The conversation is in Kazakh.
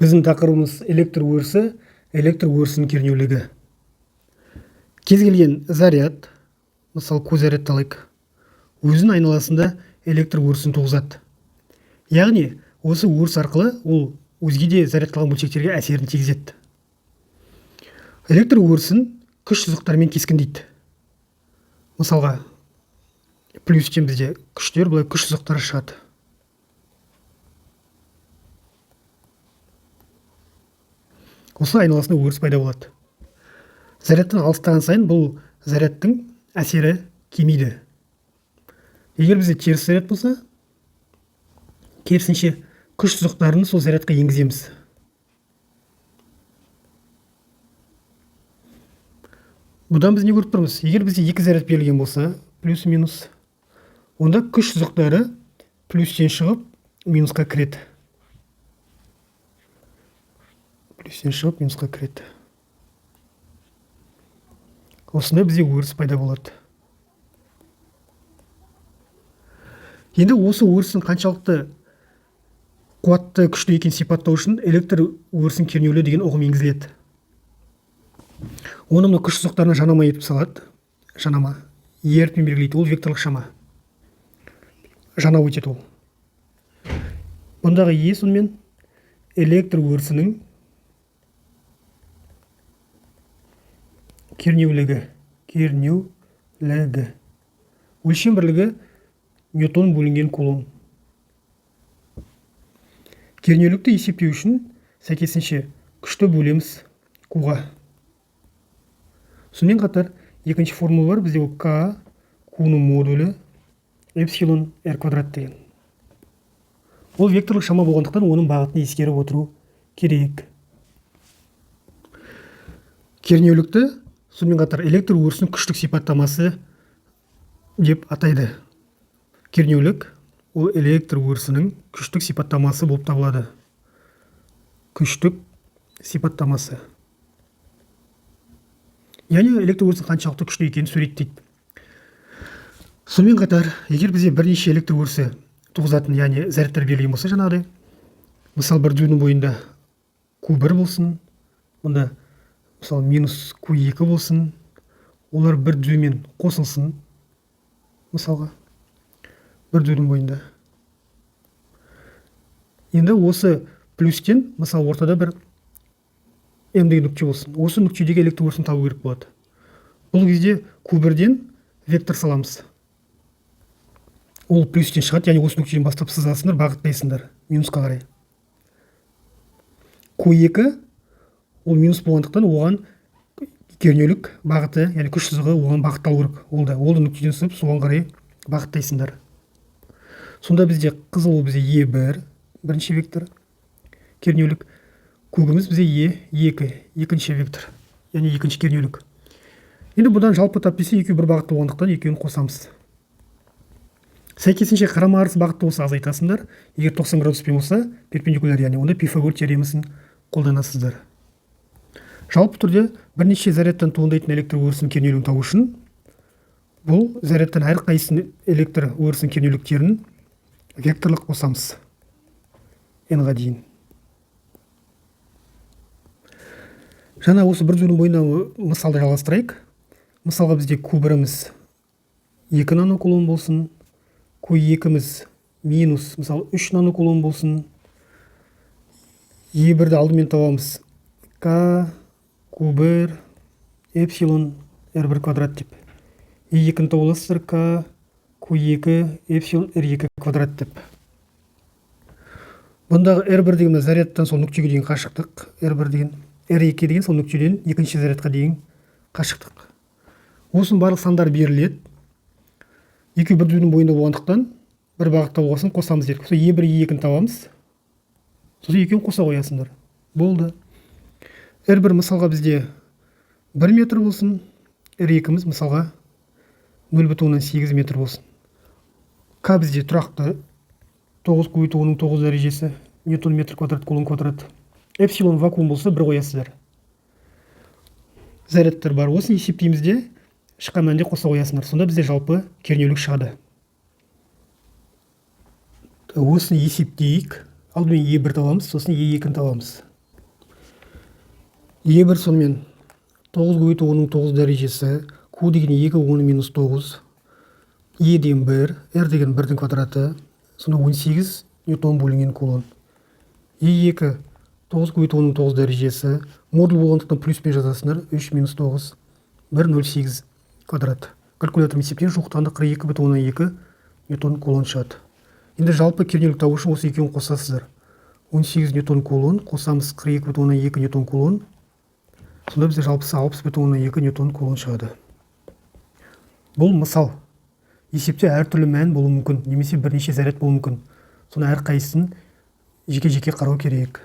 Біздің тақырыбымыз электр өрісі, электр өрісінің кернеулігі. Кез келген заряд, мысалы көззарядты алайық, өзінің айналасында электр өрісін туғызады. Яғни, осы өріс арқылы ол өзге де зарядталған бөлшектерге әсерін тигізеді. Электр өрісін күш сызықтармен кескіндейді. Мысалға, плюстен бізде күштер, былай күш сызықтары шығады. Осылай айналасында өріс пайда болады. Зарядтан алыстаған сайын бұл зарядтың әсері кемейді. Егер бізде теріс заряд болса, керісінше күш сызықтарын сол зарядқа енгіземіз. Бұдан біз не көріп тұрмыз? Егер бізде екі заряд берілген болса, плюс минус, онда күш сызықтары плюстен шығып минусқа кіреді. Плюстен шығып минусқа кіреді. Осында бізде өріс пайда болады. Енді осы өрістің қаншалықты қуатты күшті екенін сипаттау үшін электр өрісінің кернеулі деген ұғым енгізіледі. Оны мына күш сызықтарына жанама етіп салады. Жанама. Ерітпен белгілейді. Ол векторлық шама. Жанау етеді ол. Бұндағы сонымен электр өрісінің кернеулігі. Өлшем бірлігі ньютон бөлінген кулон. Кернеулікті есептеу үшін сәйкесінше күшті бөлеміз Q-ға. Сонымен қатар екінші формула бар, бізде К, Q-ның модулі, эпсилон R квадрат деген. Ол векторлық шама болғандықтан оның бағытын ескеріп отыру керек. Кернеулікті сонымен қатар электр өрісінің күштік сипаттамасы деп атайды. Кернеулік ол электр өрісінің күштік сипаттамасы болып табылады. Күштік сипаттамасы. Яғни электр өрісінің қаншалықты күшті екенін суреттейді. Сонымен қатар, егер бізде бірнеше электр өрісі туғызатын, яғни зарядтар берілген болса, жаңағыдай, мысалы бір дюймнің бойында Q1 болсын, онда мысалы минус Q2 болсын, олар бір дюйммен қосылсын, мысалға, бір дюймнің бойында. Енді осы плюстен, мысалы, ортада бір М деген нүкте болсын. Осы нүктедегі электр өрісін табу керек болады. Бұл кезде Q1-ден вектор саламыз. Ол плюстен шығады, яғни осы нүктеден бастап сызасыңдар, бағыттайсыңдар минусқа қарай. Q2 ол минус болғандықтан оған кернеулік бағыты, яғни күш сызығы оған бағытталу керек. Ол да нүктеден сызып, соған қарай бағыттайсыңдар. Сонда бізде қызыл бізде E1, бірінші вектор, кернеулік. Көгіміз бізде E2, екінші вектор, яғни екінші кернеулік. Енді бұдан жалпы тап десе, екеуі бір бағытты болғандықтан екеуін қосамыз. Сәйкесінше қарама-қарсы бағытты болса азайтасыңдар. Егер 90 градуспен болса, перпендикуляр, яғни онда Пифагор теоремасын қолданасыздар. Жалпы түрде бірнеше зарядтан туындайтын электр өрісінің кернеулігін табу үшін бұл зарядтан әрқайсының электр өрісінің кернеуліктерін векторлық қосамыз. N-ға дейін. Жаңа осы бір дюймнің бойында мысалды жалғастырайық. Мысалға бізде Q1-іміз 2 нанокулон болсын, Q2-іміз минус, мысалы 3 нанокулон болсын. E1-ді алдымен табамыз. К, Q1, эпсилон R1 квадрат деп. E2-ні табыласыздар К, Q2, эпсилон R2 квадрат деп. Бұндағы R1 деген зарядтан сол нүктеге дейін қашықтық. R1 деген, R2 деген сол нүктеден екінші зарядқа дейін қашықтық. Осының барлық сандар беріледі. Екеуі бір дюймнің бойында болғандықтан бір бағытта болғасын қосамыз дедік. Сол E1, E2-ні табамыз. Сосын екеуін қоса қоясыңдар. Болды. R1 мысалға бізде 1 метр болсын, R2-міз мысалға 0,8 метр болсын. К бізде тұрақты 9 көбейту 9 дәрежесі ньютон метр квадрат кулон квадрат. Эпсилон вакуум болса бір қоясыздар. Зарядтар бар. Осын есептейміз де шыққан мәнде қоса қоясыңдар. Сонда бізде жалпы кернеулік шығады. Осыны есептейік. алдымен Е1 табамыз, сосын Е2-ні табамыз. Е1 сонымен 9 көбейту 10-ның 9 дәрежесі, Q деген 2, 10 минус 9, Е деген 1, R деген 1-дің квадраты, сонда 18 ньютон бөлінген кулон. Е2 9 көбейту 10-ның 9 дәрежесі, модуль болғандықтан плюспен жазасыңдар, 3 минус 9, 1, 0,8 квадрат. Калькулятормен есептен жоқтағанда 42/2 ньютон кулон шығады. Енді жалпы кернеулік табу үшін осы екеуін қосасыздар. 18 ньютон кулон, қосамыз 42/2 ньютон кулон. Сонда бізде жалпысы 60/2 ньютон кулон шығады. Бұл мысал. Есепте әртүрлі мән болуы мүмкін, немесе бірнеше заряд болуы мүмкін. Соны әрқайсысын жеке-жеке қарау керек.